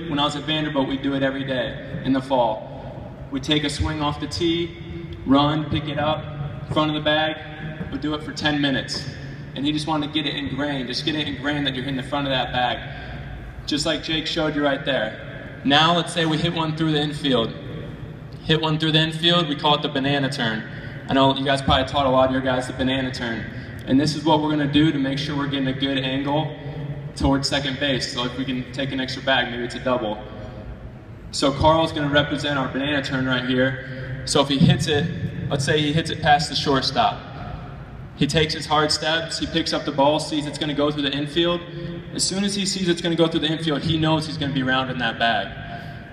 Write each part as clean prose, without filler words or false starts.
when I was at Vanderbilt, we'd do it every day in the fall. We'd take a swing off the tee, run, pick it up, front of the bag, we'd do it for 10 minutes. And he just wanted to get it ingrained, just get it ingrained that you're hitting the front of that bag. Just like Jake showed you right there. Now let's say we hit one through the infield. Hit one through the infield, we call it the banana turn. I know you guys probably taught a lot of your guys the banana turn. And this is what we're gonna do to make sure we're getting a good angle towards second base. So if we can take an extra bag, maybe it's a double. So Carl's gonna represent our banana turn right here. So if he hits it, let's say he hits it past the shortstop. He takes his hard steps, he picks up the ball, sees it's gonna go through the infield. As soon as he sees it's gonna go through the infield, he knows he's gonna be rounding that bag.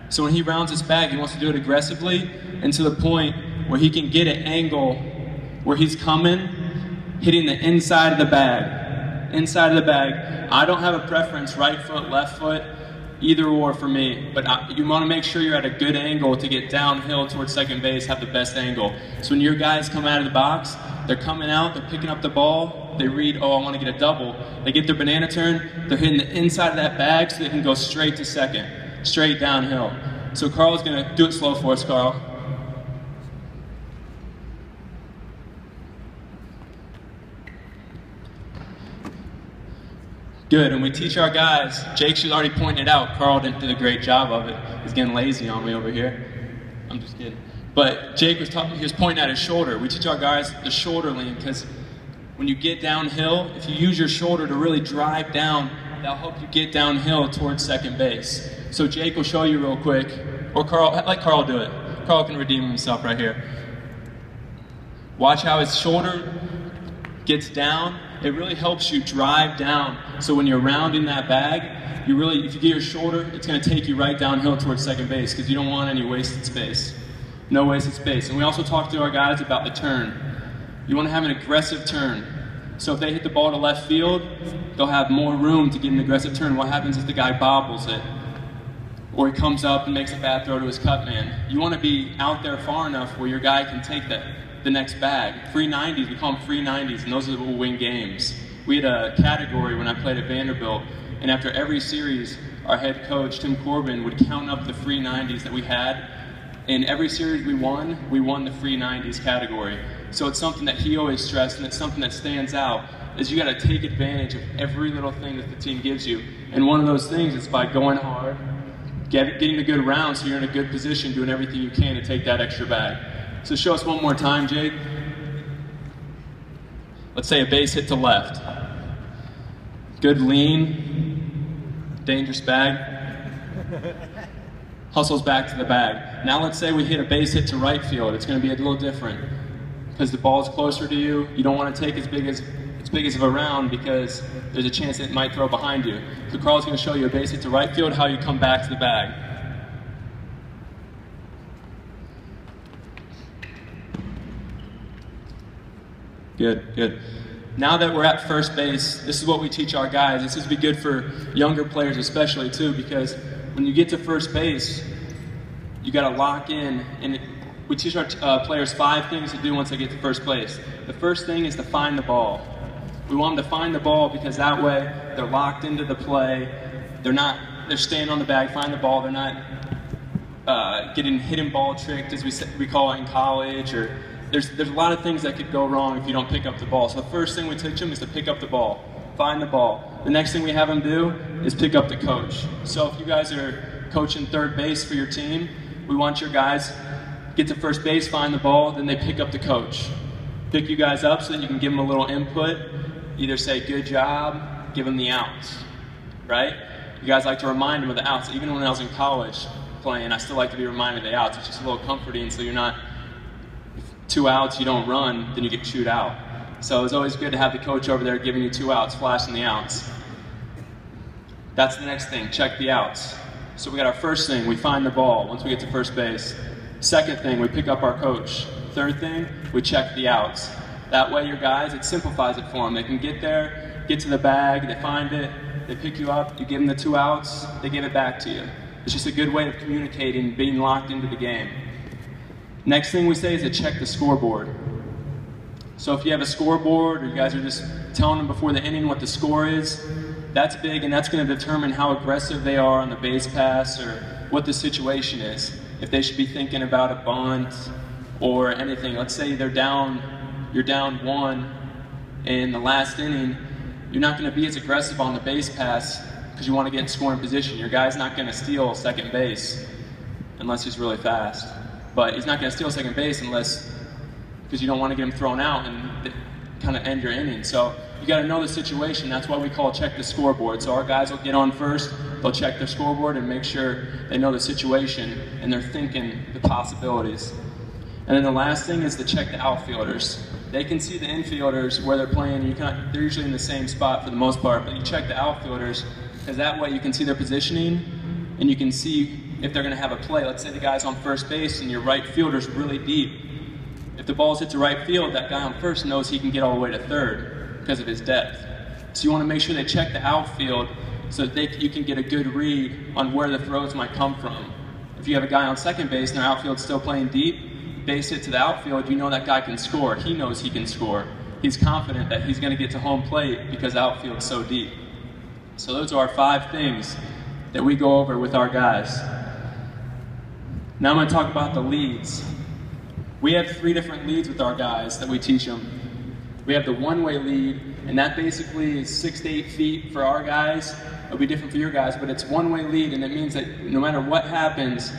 So when he rounds his bag, he wants to do it aggressively and to the point where he can get an angle where he's coming, hitting the inside of the bag. Inside of the bag. I don't have a preference, right foot, left foot, either or for me. But you want to make sure you're at a good angle to get downhill towards second base, have the best angle. So when your guys come out of the box, they're coming out, they're picking up the ball, they read, oh, I want to get a double. They get their banana turn, they're hitting the inside of that bag so they can go straight to second, straight downhill. So Carl's going to do it slow for us, Carl. Good, and we teach our guys, Jake should already point it out, Carl didn't do a great job of it. He's getting lazy on me over here. I'm just kidding. But Jake was talking, he was pointing at his shoulder. We teach our guys the shoulder lean because when you get downhill, if you use your shoulder to really drive down, that'll help you get downhill towards second base. So Jake will show you real quick, or Carl, let Carl do it. Carl can redeem himself right here. Watch how his shoulder gets down. It really helps you drive down. So when you're rounding that bag, you really, if you get your shoulder, it's going to take you right downhill towards second base because you don't want any wasted space. No wasted space. And we also talk to our guys about the turn. You want to have an aggressive turn. So if they hit the ball to left field, they'll have more room to get an aggressive turn. What happens if the guy bobbles it? Or he comes up and makes a bad throw to his cut man? You want to be out there far enough where your guy can take the next bag. Free 90s, we call them free 90s, and those are what will win games. We had a category when I played at Vanderbilt, and after every series, our head coach, Tim Corbin, would count up the free 90s that we had. In every series we won the free 90s category. So it's something that he always stressed, and it's something that stands out, is you gotta take advantage of every little thing that the team gives you. And one of those things is by going hard, getting a good round so you're in a good position, doing everything you can to take that extra bag. So show us one more time, Jake. Let's say a base hit to left. Good lean, dangerous bag. Hustles back to the bag. Now let's say we hit a base hit to right field. It's going to be a little different because the ball's closer to you. You don't want to take as big of a round because there's a chance that it might throw behind you. So Carl's going to show you a base hit to right field, how you come back to the bag. Good, good. Now that we're at first base, this is what we teach our guys. This would be good for younger players especially too, because when you get to first base, you got to lock in, and we teach our players 5 things to do once they get to first base. The first thing is to find the ball. We want them to find the ball because that way they're locked into the play. They're staying on the bag, find the ball. They're not getting hidden ball tricked, as we call it in college, or there's a lot of things that could go wrong if you don't pick up the ball. So the first thing we teach them is to pick up the ball, find the ball. The next thing we have them do is pick up the coach. So if you guys are coaching third base for your team, we want your guys get to first base, find the ball, then they pick up the coach. Pick you guys up so that you can give them a little input. Either say, good job, give them the outs, right? You guys like to remind them of the outs. Even when I was in college playing, I still like to be reminded of the outs. It's just a little comforting so you're not 2 outs, you don't run, then you get chewed out. So it's always good to have the coach over there giving you 2 outs, flashing the outs. That's the next thing, check the outs. So we got our first thing, we find the ball once we get to first base. Second thing, we pick up our coach. Third thing, we check the outs. That way your guys, it simplifies it for them. They can get there, get to the bag, they find it, they pick you up, you give them the 2 outs, they give it back to you. It's just a good way of communicating, being locked into the game. Next thing we say is to check the scoreboard. So if you have a scoreboard, or you guys are just telling them before the inning what the score is, That's big, and that's going to determine how aggressive they are on the base pass or what the situation is. If they should be thinking about a bunt or anything. Let's say you're down 1 in the last inning, you're not going to be as aggressive on the base pass because you want to get in scoring position. Your guy's not going to steal second base unless he's really fast. But he's not going to steal second base because you don't want to get him thrown out and kind of end your inning. So you got to know the situation. That's why we call check the scoreboard. So our guys will get on first, they'll check their scoreboard and make sure they know the situation and they're thinking the possibilities. And then the last thing is to check the outfielders. They can see the infielders where they're playing. They're usually in the same spot for the most part, but you check the outfielders because that way you can see their positioning and you can see if they're going to have a play. Let's say the guy's on first base and your right fielder's really deep. If the ball's hit to right field, that guy on first knows he can get all the way to third because of his depth. So you want to make sure they check the outfield so that you can get a good read on where the throws might come from. If you have a guy on second base and their outfield's still playing deep, base hit to the outfield, you know that guy can score. He knows he can score. He's confident that he's going to get to home plate because the outfield's so deep. So those are our 5 things that we go over with our guys. Now I'm going to talk about the leads. We have 3 different leads with our guys that we teach them. We have the one-way lead, and that basically is 6 to 8 feet for our guys. It'll be different for your guys, but it's one-way lead, and it means that no matter what happens,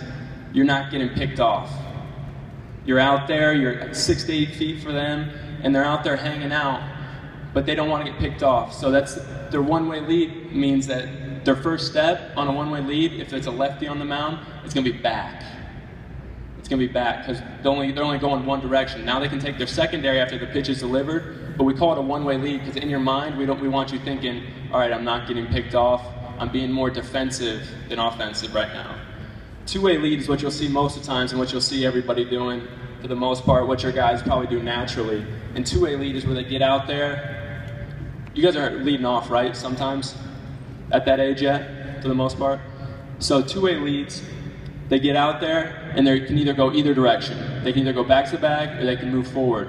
you're not getting picked off. You're out there, you're 6 to 8 feet for them, and they're out there hanging out, but they don't want to get picked off. So that's their one-way lead means that their first step on a one-way lead, if it's a lefty on the mound, it's going to be back. It's going to be back because they're only going one direction. Now they can take their secondary after the pitch is delivered, but we call it a one-way lead because in your mind, we want you thinking, all right, I'm not getting picked off. I'm being more defensive than offensive right now. Two-way lead is what you'll see most of the times and what you'll see everybody doing for the most part, what your guys probably do naturally. And two-way lead is where they get out there. You guys are leading off, right, sometimes? At that age yet, for the most part? So two-way leads, they get out there and they can either go either direction. They can either go back to the bag or they can move forward.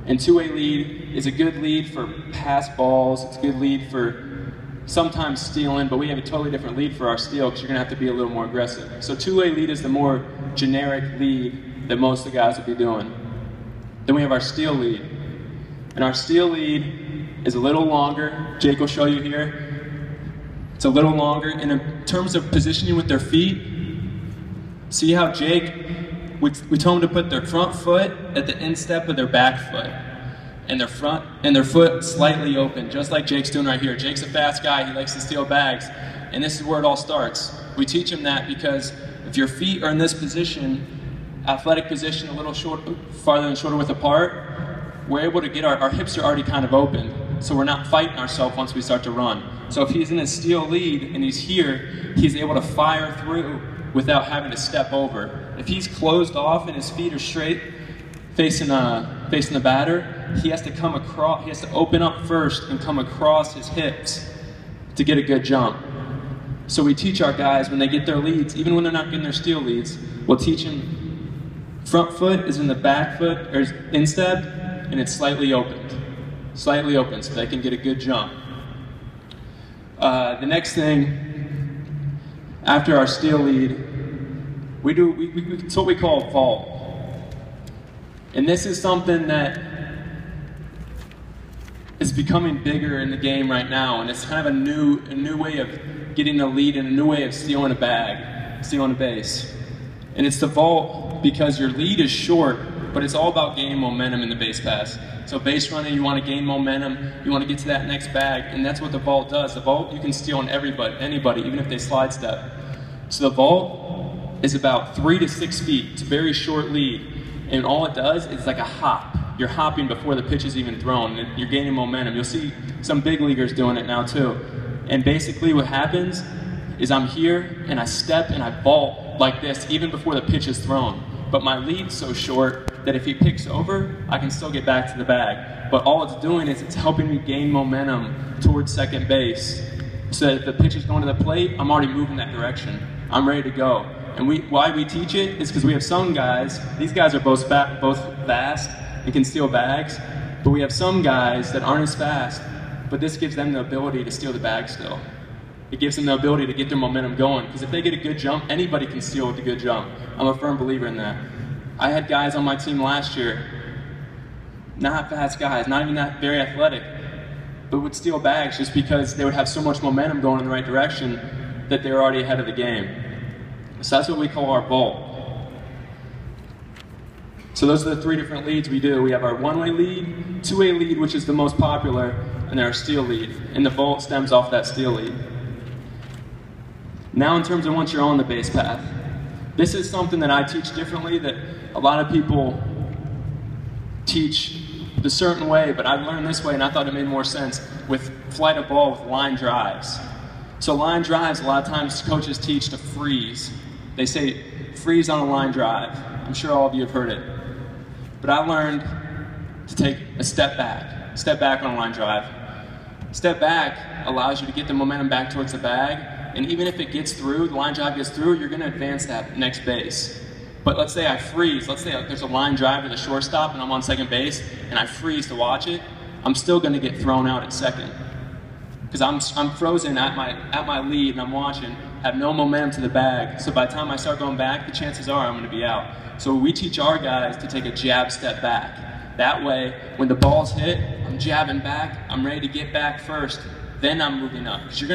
And two-way lead is a good lead for pass balls. It's a good lead for sometimes stealing, but we have a totally different lead for our steal because you're going to have to be a little more aggressive. So two-way lead is the more generic lead that most of the guys will be doing. Then we have our steal lead. And our steal lead is a little longer. Jake will show you here. It's a little longer. And in terms of positioning with their feet, see how Jake, we told them to put their front foot at the instep of their back foot. And their foot slightly open, just like Jake's doing right here. Jake's a fast guy, he likes to steal bags, and this is where it all starts. We teach him that because if your feet are in this position, athletic position, a little farther and shorter width apart, we're able to get our hips are already kind of open, so we're not fighting ourselves once we start to run. So if he's in a steal lead and he's here, he's able to fire through without having to step over. If he's closed off and his feet are straight, facing the batter, he has to come across, he has to open up first and come across his hips to get a good jump. So we teach our guys when they get their leads, even when they're not getting their steal leads, we'll teach them front foot is in the back foot, or instep, and it's slightly opened so they can get a good jump. The next thing, after our steal lead, it's what we call vault. And this is something that is becoming bigger in the game right now, and it's kind of a new way of getting a lead and a new way of stealing a bag, stealing a base. And it's the vault because your lead is short, but it's all about gaining momentum in the base pass. So base running, you want to gain momentum, you want to get to that next bag, and that's what the vault does. The vault you can steal on anybody, even if they slide step. So the vault is about 3 to 6 feet. It's a very short lead. And all it does is like a hop. You're hopping before the pitch is even thrown. And you're gaining momentum. You'll see some big leaguers doing it now too. And basically what happens is I'm here and I step and I vault like this even before the pitch is thrown. But my lead's so short that if he picks over, I can still get back to the bag. But all it's doing is it's helping me gain momentum towards second base. So that if the pitch is going to the plate, I'm already moving that direction. I'm ready to go. And why we teach it is because we have some guys, these guys are both fast and can steal bags, but we have some guys that aren't as fast, but this gives them the ability to steal the bag still. It gives them the ability to get their momentum going, because if they get a good jump, anybody can steal with a good jump. I'm a firm believer in that. I had guys on my team last year, not fast guys, not even that very athletic, but would steal bags just because they would have so much momentum going in the right direction that they were already ahead of the game. So that's what we call our vault. So those are the 3 different leads we do. We have our one-way lead, two-way lead, which is the most popular, and then our steal lead. And the vault stems off that steal lead. Now in terms of once you're on the base path, this is something that I teach differently that a lot of people teach the certain way, but I've learned this way and I thought it made more sense with flight of ball with line drives. So line drives, a lot of times coaches teach to freeze. They say freeze on a line drive. I'm sure all of you have heard it. But I learned to take a step back on a line drive. Step back allows you to get the momentum back towards the bag, and even if it gets through, the line drive gets through, you're going to advance that next base. But let's say I freeze, let's say there's a line drive to the shortstop and I'm on second base and I freeze to watch it, I'm still going to get thrown out at second. Because I'm frozen at my lead and I'm watching, have no momentum to the bag, so by the time I start going back, the chances are I'm going to be out. So we teach our guys to take a jab step back. That way, when the ball's hit, I'm jabbing back, I'm ready to get back first, then I'm moving up. Because you're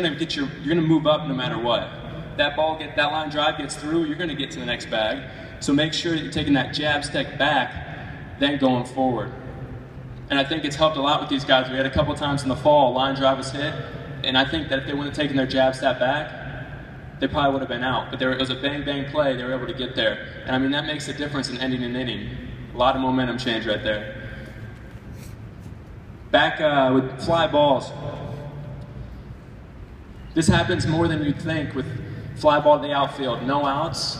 gonna move up no matter what. That line drive gets through, you're gonna get to the next bag. So make sure that you're taking that jab step back, then going forward. And I think it's helped a lot with these guys. We had a couple times in the fall, line drive was hit, and I think that if they wouldn't have taken their jab step back, they probably would have been out. But it was a bang-bang play, they were able to get there. And I mean, that makes a difference in ending an inning. A lot of momentum change right there. Back with fly balls. This happens more than you'd think with fly ball to the outfield. No outs,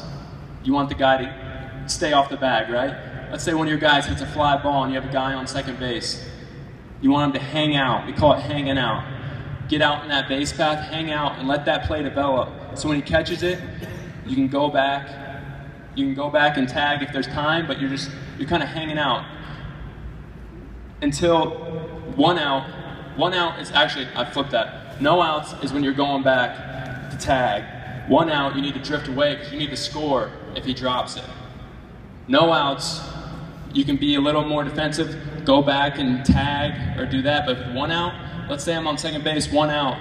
you want the guy to stay off the bag, right? Let's say one of your guys hits a fly ball and you have a guy on second base. You want him to hang out. We call it hanging out. Get out in that base path, hang out, and let that play develop. So when he catches it, you can go back. You can go back and tag if there's time, but you're kind of hanging out until 1 out. 1 out is actually, I flipped that. No outs is when you're going back to tag. 1 out, you need to drift away because you need to score if he drops it. No outs, you can be a little more defensive, go back and tag or do that, but with 1 out, let's say I'm on second base, 1 out.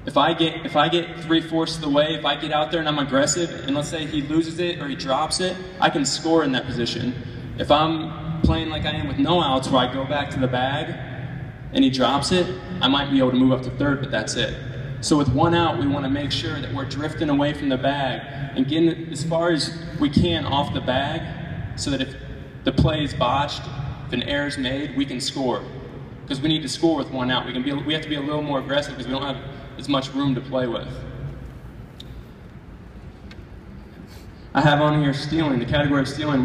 If I get 3/4 of the way, if I get out there and I'm aggressive, and let's say he loses it or he drops it, I can score in that position. If I'm playing like I am with no outs, where I go back to the bag and he drops it, I might be able to move up to third, but that's it. So with 1 out, we want to make sure that we're drifting away from the bag and getting as far as we can off the bag, so that if the play is botched, if an error is made, we can score. Because we need to score with 1 out. We have to be a little more aggressive because we don't have as much room to play with. I have on here stealing, the category of stealing.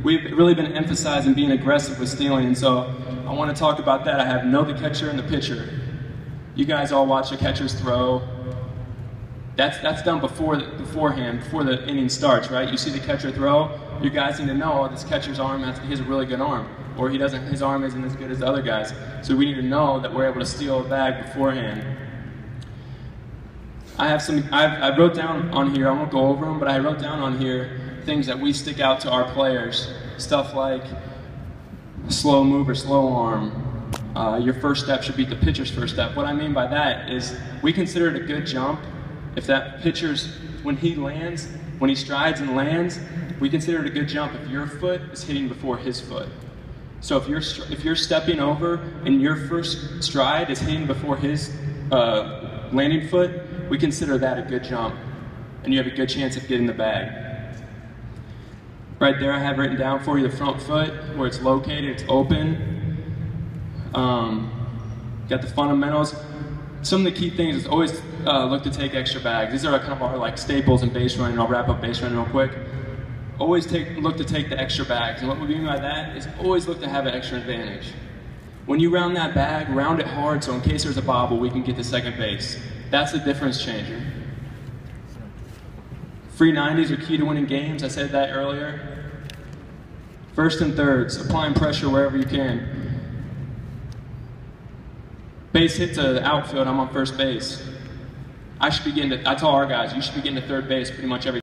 We've really been emphasizing being aggressive with stealing, and so I want to talk about that. I have know the catcher and the pitcher. You guys all watch the catcher's throw. That's done beforehand, before the inning starts, right? You see the catcher throw, you guys need to know, oh, this catcher's arm, he has a really good arm. Or his arm isn't as good as the other guys. So we need to know that we're able to steal a bag beforehand. I wrote down on here, I won't go over them, but I wrote down on here things that we stick out to our players. Stuff like slow move or slow arm. Your first step should beat the pitcher's first step. What I mean by that is we consider it a good jump if that pitcher's, when he strides and lands, we consider it a good jump if your foot is hitting before his foot. So if you're stepping over and your first stride is hitting before his landing foot, we consider that a good jump, and you have a good chance of getting the bag. Right there I have written down for you the front foot, where it's located, it's open. Got the fundamentals. Some of the key things is always look to take extra bags. These are kind of our like staples in base running. I'll wrap up base running real quick. Always look to take the extra bags, and what we mean by that is always look to have an extra advantage. When you round that bag, round it hard so in case there's a bobble, we can get to second base. That's the difference changer. Free 90s are key to winning games. I said that earlier. First and thirds, applying pressure wherever you can. base hit to the outfield, I'm on first base. I tell our guys, you should be getting to third base pretty much every